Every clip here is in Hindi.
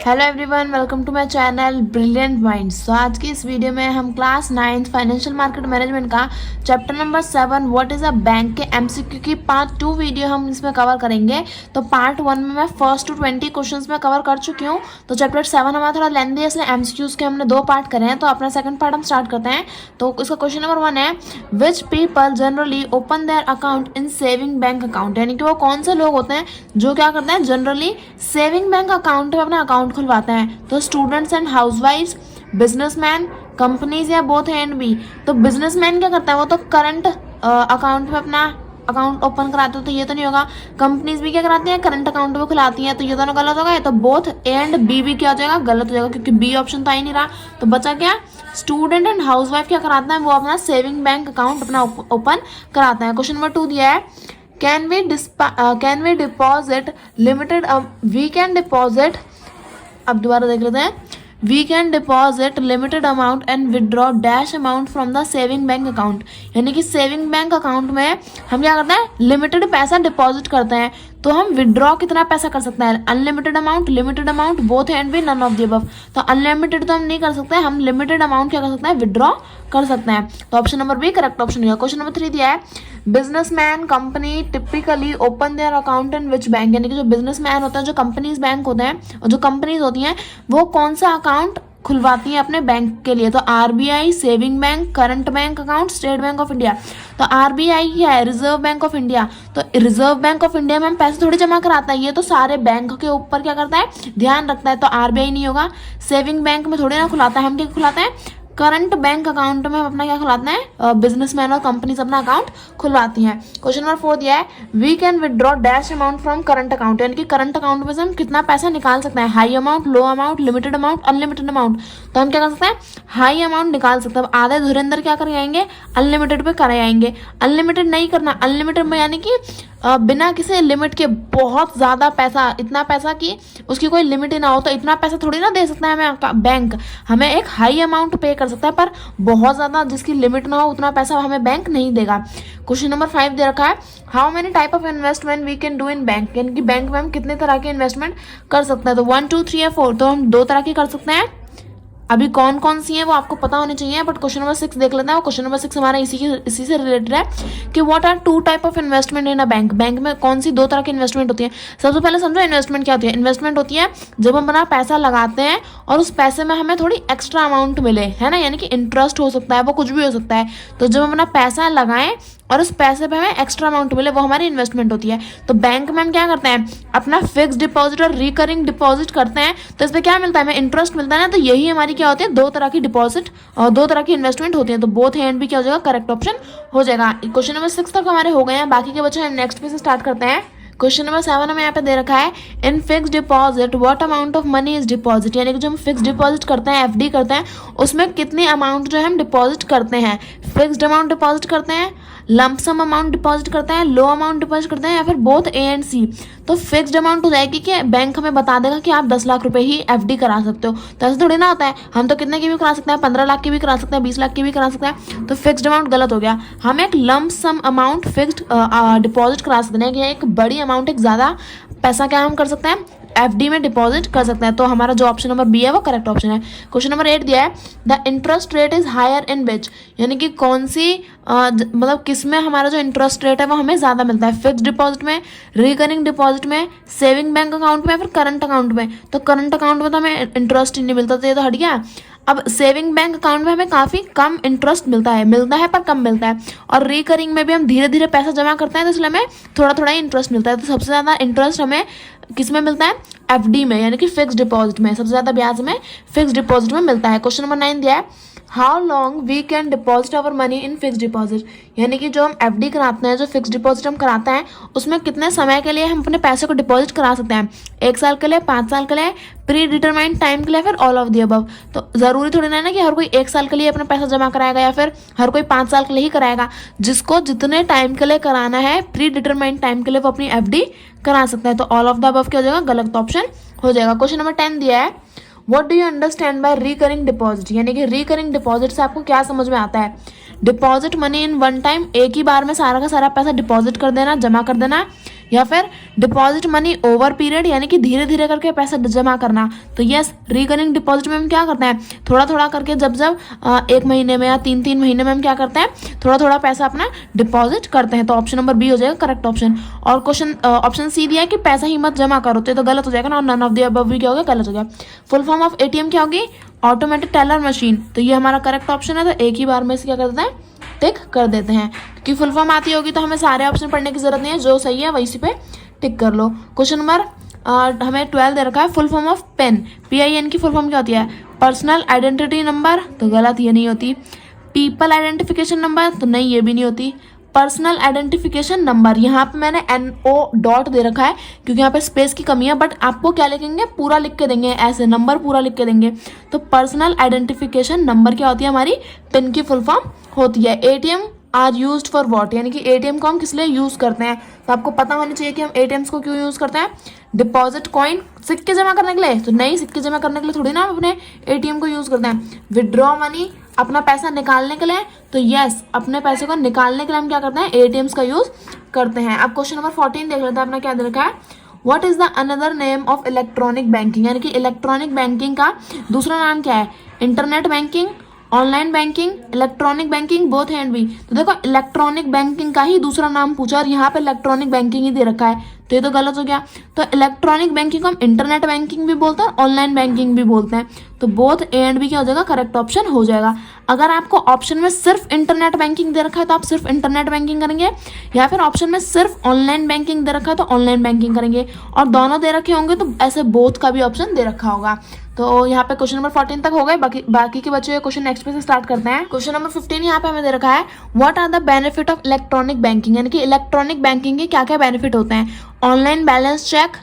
Hello everyone, welcome to my channel brilliant minds. तो आज की इस वीडियो में हम क्लास 9 फाइनेंशियल मार्केट मैनेजमेंट का chapter number 7 what is a bank के एमसीक्यू की पार्ट 2 वीडियो हम इसमें कवर करेंगे। तो पार्ट 1 में मैं फर्स्ट टू 20 क्वेश्चंस में कवर कर चुकी हूँ। तो चैप्टर 7 हमारा थोड़ा लेंथी है, इसलिए एमसीक्यूज के हमने 2 पार्ट करे हैं। तो अपना सेकंड पार्ट हम स्टार्ट करते हैं। तो इसका क्वेश्चन नंबर 1 है, which people generally open their account in saving bank account. यानी कि वो कौन से लोग होते हैं जो क्या करते हैं, जनरली सेविंग बैंक अकाउंट में अपना अकाउंट खुलवाते हैं। तो स्टूडेंट्स एंड हाउसवाइफ्स, बिजनेसमैन, कंपनीज या बोथ ए एंड बी। तो बिजनेसमैन क्या करता है, वो तो करंट अकाउंट में अपना अकाउंट ओपन कराते हो, तो ये तो नहीं होगा। कंपनीज भी क्या कराती हैं, करंट अकाउंट में खुलाती हैं, तो ये दोनों गलत होगा। तो बोथ ए एंड बी भी क्या हो जाएगा, गलत हो जाएगा, क्योंकि बी ऑप्शन तो आ ही नहीं रहा। तो बचा क्या, स्टूडेंट एंड हाउसवाइफ क्या कराता है, वो अपना सेविंग बैंक अकाउंट अपना ओपन कराता है। क्वेश्चन नंबर 2 दिया है, can we deposit limited we can deposit, अब दोबारा देख लेते हैं, we can deposit limited amount and withdraw dash amount from the saving bank account। यानी कि सेविंग बैंक अकाउंट में हम क्या करते हैं, लिमिटेड पैसा डिपॉजिट करते हैं। तो हम विड्रॉ कितना पैसा कर सकते हैं, unlimited amount, limited amount, both and B, none of the above. तो अनलिमिटेड तो हम नहीं कर सकते, हम लिमिटेड अमाउंट क्या कर सकते हैं, विड्रॉ कर सकते हैं। तो option number B correct option होगा। क्वेश्चन नंबर 3 दिया है, businessman company typically open their account in which bank. यानी कि जो बिजनेसमैन होते हैं, जो कंपनीज बैंक होते हैं और जो कंपनीज होती हैं, वो कौन सा अकाउंट खुलवाती हैं अपने बैंक के लिए। तो RBI, saving bank, current bank account, state bank of India. तो आरबीआई क्या है, रिजर्व बैंक ऑफ इंडिया। तो रिजर्व बैंक ऑफ इंडिया में हम पैसे थोड़ी जमा कराता है, ये तो सारे बैंक के ऊपर क्या करता है, ध्यान रखता है। तो आरबीआई नहीं होगा। सेविंग बैंक में थोड़ी ना खुलाता है, हम क्या खुलाते हैं, करंट बैंक अकाउंट में हम अपना क्या खुलाते हैं, बिजनेसमैन और कंपनीज अपना अकाउंट खुलवाती हैं। क्वेश्चन नंबर 4 दिया है, we can withdraw dash amount from current account. यानी कि करंट अकाउंट में से हम कितना पैसा निकाल सकते हैं, हाई अमाउंट, लो amount, limited amount, unlimited amount. तो हम क्या कर सकते हैं, हाई अमाउंट निकाल सकते हैं। आधे धुरंधर क्या कर आएंगे, अनलिमिटेड पे कर आएंगे। अनलिमिटेड नहीं करना, अनलिमिटेड में यानी कि बिना किसी लिमिट के बहुत ज़्यादा पैसा, इतना पैसा कि उसकी कोई लिमिट ही ना हो। तो इतना पैसा थोड़ी ना दे सकता है हमें बैंक, हमें एक हाई अमाउंट पे कर सकता है, पर बहुत ज़्यादा जिसकी लिमिट ना हो उतना पैसा हमें बैंक नहीं देगा। क्वेश्चन नंबर 5 दे रखा है, how many type of investment we can do in bank. यानी कि बैंक में हम कितने तरह के इन्वेस्टमेंट कर सकते हैं। तो 1, 2, 3 या 4, तो हम 2 तरह की कर सकते हैं। अभी कौन कौन सी है वो आपको पता होनी चाहिए, बट क्वेश्चन नंबर 6 देख लेते हैं। क्वेश्चन नंबर 6 हमारा इसी से रिलेटेड है कि what are 2 type of investment in a bank. Bank में कौन सी 2 तरह की इन्वेस्टमेंट होती है। सबसे पहले समझो इन्वेस्टमेंट क्या होती है। इन्वेस्टमेंट होती है जब हम अपना पैसा लगाते हैं और उस पैसे में हमें थोड़ी एक्स्ट्रा अमाउंट मिले, है ना, यानी कि इंटरेस्ट हो सकता है, वो कुछ भी हो सकता है। तो जब हम अपना पैसा लगाएं और उस पैसे पे हमें एक्स्ट्रा अमाउंट मिले, वो हमारी इन्वेस्टमेंट होती है। तो बैंक में हम क्या करते हैं, अपना फिक्स डिपॉजिट और रिकरिंग डिपॉजिट करते हैं। तो इसमें क्या मिलता है, हमें इंटरेस्ट मिलता है ना। तो यही हमारी क्या होती है, 2 तरह की डिपॉजिट और 2 तरह की इन्वेस्टमेंट होती है। तो बोथ एंड भी क्या हो जाएगा, करेक्ट ऑप्शन हो जाएगा। क्वेश्चन नंबर 6 तक हमारे हो गए हैं, बाकी के बच्चे हम नेक्स्ट पे से स्टार्ट करते हैं। क्वेश्चन नंबर 7 हमें यहाँ पे दे रखा है, इन fix deposit what amount of money is deposit. यानी कि जो हम फिक्स डिपॉजिट करते हैं, एफडी करते हैं, उसमें कितनी अमाउंट जो है हम डिपॉजिट करते हैं। फिक्स्ड अमाउंट डिपॉजिट करते हैं, लमसम अमाउंट डिपॉजिट करते हैं, लो अमाउंट डिपॉजिट करते हैं, या फिर बोथ ए एंड सी। तो फिक्स्ड अमाउंट हो जाएगी कि बैंक हमें बता देगा कि आप 10 लाख रुपए ही एफडी करा सकते हो। तो ऐसा थोड़ी ना होता है, हम तो कितने की भी करा सकते हैं, 15 लाख की भी करा सकते हैं, 20 लाख की भी करा सकते हैं। तो फिक्स्ड अमाउंट गलत हो गया। हम एक लमसम अमाउंट फिक्स्ड डिपॉजिट करा सकते हैं कि एक बड़ी अमाउंट, एक ज़्यादा पैसा क्या हम कर सकते हैं, एफडी में डिपॉजिट कर सकते हैं। तो हमारा जो ऑप्शन नंबर बी है वो करेक्ट ऑप्शन है। क्वेश्चन नंबर 8 दिया है, the interest rate is higher in which. यानी कि कौन सी मतलब किस में हमारा जो इंटरेस्ट रेट है वो हमें ज़्यादा मिलता है, फिक्स डिपॉजिट में, रिकरिंग डिपॉजिट में, सेविंग बैंक अकाउंट में, या फिर करंट अकाउंट में। तो करंट अकाउंट में तो हमें इंटरेस्ट ही नहीं मिलता, तो ये तो हट गया। अब सेविंग बैंक अकाउंट में हमें काफ़ी कम इंटरेस्ट मिलता है पर कम मिलता है। और रिकरिंग में भी हम धीरे धीरे पैसा जमा करते हैं, तो इसलिए हमें थोड़ा थोड़ा ही इंटरेस्ट मिलता है। तो सबसे ज़्यादा इंटरेस्ट हमें किस में मिलता है, एफडी में, यानी कि फिक्स डिपॉजिट में। सबसे ज़्यादा ब्याज में फिक्स डिपॉजिट में मिलता है। क्वेश्चन नंबर 9 दिया है, how long we can deposit our money in fix deposit. यानी कि जो हम एफडी कराते हैं, जो फिक्स डिपॉजिट हम कराते हैं, उसमें कितने समय के लिए हम अपने पैसे को डिपॉजिट करा सकते हैं। 1 साल के लिए, 5 साल के लिए, प्री डिटरमाइंड टाइम के लिए, फिर ऑल ऑफ दी अबव। तो ज़रूरी थोड़ी ना है ना कि हर कोई 1 साल के लिए अपना पैसा जमा कराएगा या फिर हर कोई 5 साल के लिए ही कराएगा। जिसको जितने टाइम के लिए कराना है, प्री डिटरमाइंड टाइम के लिए, वो अपनी एफडी करा सकता है। तो ऑल ऑफ द अबव क्या हो जाएगा, गलत ऑप्शन हो जाएगा। क्वेश्चन नंबर 10 दिया है, what do you understand by recurring deposit. यानी कि रिकरिंग डिपॉजिट से आपको क्या समझ में आता है। Deposit money in one time, एक ही बार में सारा का सारा पैसा डिपॉजिट कर देना, जमा कर देना, या फिर डिपॉजिट मनी ओवर पीरियड यानी कि धीरे धीरे करके पैसा जमा करना। तो यस, रिकरिंग डिपॉजिट में हम क्या करते हैं, थोड़ा थोड़ा करके जब जब 1 महीने में या 3 महीने में हम क्या करते हैं, थोड़ा थोड़ा पैसा अपना डिपॉजिट करते हैं। तो ऑप्शन नंबर बी हो जाएगा करेक्ट ऑप्शन। और क्वेश्चन ऑप्शन सी दिया है कि पैसा ही मत जमा करो, तो गलत हो जाएगा ना, नन ऑफ द अबव भी क्या हो गया, गलत हो गया। फुल फॉर्म ऑफ एटीएम क्या होगी, ऑटोमेटिक टेलर मशीन। तो ये हमारा करेक्ट ऑप्शन है, तो एक ही बार में इसे क्या कर देते हैं, टिक कर देते हैं। क्योंकि फुल फॉर्म आती होगी तो हमें सारे ऑप्शन पढ़ने की जरूरत नहीं है, जो सही है वही इसी पे टिक कर लो। क्वेश्चन नंबर हमें 12 दे रखा है, full form of PIN, PIN की फुल फॉर्म क्या होती है, पर्सनल आइडेंटिटी नंबर। तो गलत, ये नहीं होती। पीपल आइडेंटिफिकेशन नंबर, तो नहीं, ये भी नहीं होती। पर्सनल आइडेंटिफिकेशन नंबर, यहाँ पे मैंने NO डॉट दे रखा है क्योंकि यहाँ पे स्पेस की कमी है, बट आपको क्या लिखेंगे, पूरा लिख के देंगे, ऐसे नंबर पूरा लिख के देंगे। तो पर्सनल आइडेंटिफिकेशन नंबर क्या होती है, हमारी पिन की फुल फॉर्म होती है। ATM are used for what, यानी कि ATM को हम किस लिए यूज करते हैं, तो आपको पता होनी चाहिए कि हम ATMs को क्यों यूज करते हैं। डिपॉजिट कॉइन, सिक्के जमा करने के लिए, तो नहीं, सिक्के जमा करने के लिए थोड़ी ना हम अपने ATM को यूज करते हैं। विड्रॉ मनी, अपना पैसा निकालने के लिए, तो यस, अपने पैसे को निकालने के लिए हम क्या करते हैं, ATMs का यूज करते हैं। अब क्वेश्चन नंबर 14 देख लेते हैं, अपना क्या दे रखा है, what is the another name of electronic banking, यानी कि इलेक्ट्रॉनिक बैंकिंग का दूसरा नाम क्या है, internet banking, online banking, electronic banking, both and B. तो देखो, इलेक्ट्रॉनिक बैंकिंग का ही दूसरा नाम पूछा और यहाँ पे इलेक्ट्रॉनिक बैंकिंग ही दे रखा है, तो ये तो गलत हो गया। तो इलेक्ट्रॉनिक बैंकिंग को हम इंटरनेट बैंकिंग भी बोलते हैं, ऑनलाइन बैंकिंग भी बोलते हैं। तो बोथ ए एंड बी क्या हो जाएगा, करेक्ट ऑप्शन हो जाएगा। अगर आपको ऑप्शन में सिर्फ इंटरनेट बैंकिंग दे रखा है तो आप सिर्फ इंटरनेट बैंकिंग करेंगे, या फिर ऑप्शन में सिर्फ ऑनलाइन बैंकिंग दे रखा है तो ऑनलाइन बैंकिंग करेंगे, और दोनों दे रखे होंगे तो ऐसे बोथ का भी ऑप्शन दे रखा होगा। तो यहाँ पे क्वेश्चन नंबर 14 तक हो गए, बाकी के बच्चे क्वेश्चन नेक्स्ट पे से स्टार्ट करते हैं। क्वेश्चन नंबर 15 यहाँ पे हमें दे रखा है, what are the benefit of electronic banking, यानी कि इलेक्ट्रॉनिक बैंकिंग के क्या क्या बेनिफिट होते हैं। Online balance check,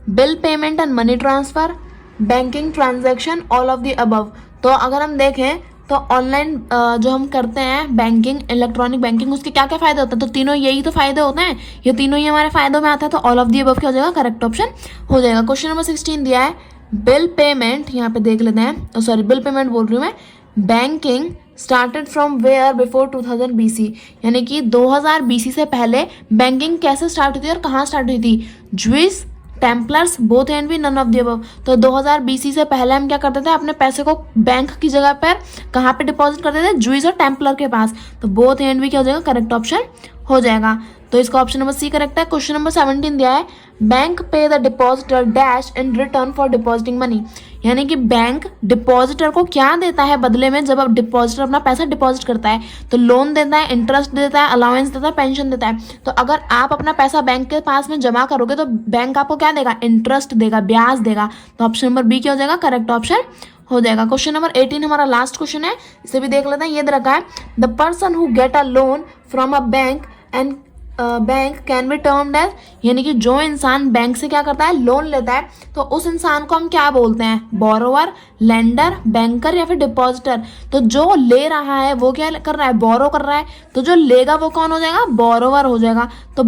bill payment and money transfer, banking transaction, all of the above. तो अगर हम देखें तो ऑनलाइन जो हम करते हैं बैंकिंग, इलेक्ट्रॉनिक बैंकिंग, उसके क्या क्या फायदे होते हैं, तो तीनों यही तो फायदे होते हैं, ये तीनों ही हमारे फायदों में आता है, तो ऑल ऑफ दी अबव क्या हो जाएगा, करेक्ट ऑप्शन हो जाएगा। क्वेश्चन नंबर 16 दिया है, बिल पेमेंट, यहाँ पे देख लेते हैं, सॉरी बिल पेमेंट बोल रही हूँ मैं, banking started from where before 2000 BC, यानी कि 2000 BC से पहले बैंकिंग कैसे स्टार्ट हुई थी और कहाँ स्टार्ट हुई थी, Jews, Templars, both and B, none of the above. तो 2000 BC से पहले हम क्या करते थे, अपने पैसे को बैंक की जगह पर कहाँ पे डिपॉजिट करते थे, ज्विस और टेम्पलर के पास। तो बोथ एंड बी क्या हो जाएगा, करेक्ट ऑप्शन हो जाएगा। तो इसका ऑप्शन नंबर सी करेक्ट है। क्वेश्चन नंबर 17 दिया है, बैंक पे the depositor dash in return for depositing money, यानी कि बैंक डिपॉजिटर को क्या देता है बदले में, जब अब डिपॉजिटर अपना पैसा डिपॉजिट करता है तो लोन देता है, इंटरेस्ट देता है, अलाउंस देता है, पेंशन देता है। तो अगर आप अपना पैसा बैंक के पास में जमा करोगे तो बैंक आपको क्या देगा, इंटरेस्ट देगा, ब्याज देगा। तो ऑप्शन नंबर बी क्या हो जाएगा, करेक्ट ऑप्शन हो जाएगा। क्वेश्चन नंबर 18 हमारा लास्ट क्वेश्चन है, इसे भी देख लेते हैं। ये दे रखा है, the person who get a loan from a bank and bank can be termed as, यानी कि जो इंसान बैंक से क्या करता है, लोन लेता है, तो उस इंसान को हम क्या बोलते हैं, बोरोवर, लेंडर, बैंकर या फिर डिपॉजिटर। तो जो ले रहा है वो क्या कर रहा है, बोरो कर रहा है, तो जो लेगा वो कौन हो जाएगा, बोरोवर हो जाएगा। तो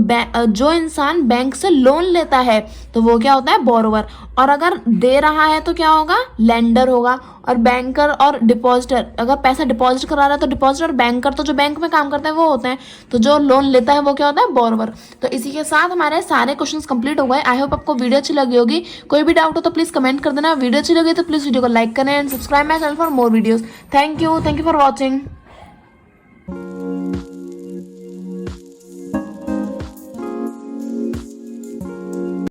जो इंसान बैंक से लोन लेता है तो वो क्या होता है, बोरोवर, और अगर दे रहा है तो क्या होगा, लेंडर होगा। और बैंकर और डिपॉजिटर, अगर पैसा डिपॉजिट करा रहा है तो डिपॉजिटर, और बैंकर तो जो बैंक में काम करते हैं वो होते हैं, तो जो लोन लेता है वो क्या होता है, बोरोवर। तो इसी के साथ हमारे सारे क्वेश्चंस कंप्लीट हो गए। आई होप आपको वीडियो अच्छी लगी होगी। कोई भी डाउट हो तो प्लीज कमेंट कर देना। वीडियो अच्छी लगी तो प्लीज वीडियो को लाइक करें and subscribe my channel for more videos. Thank you for watching.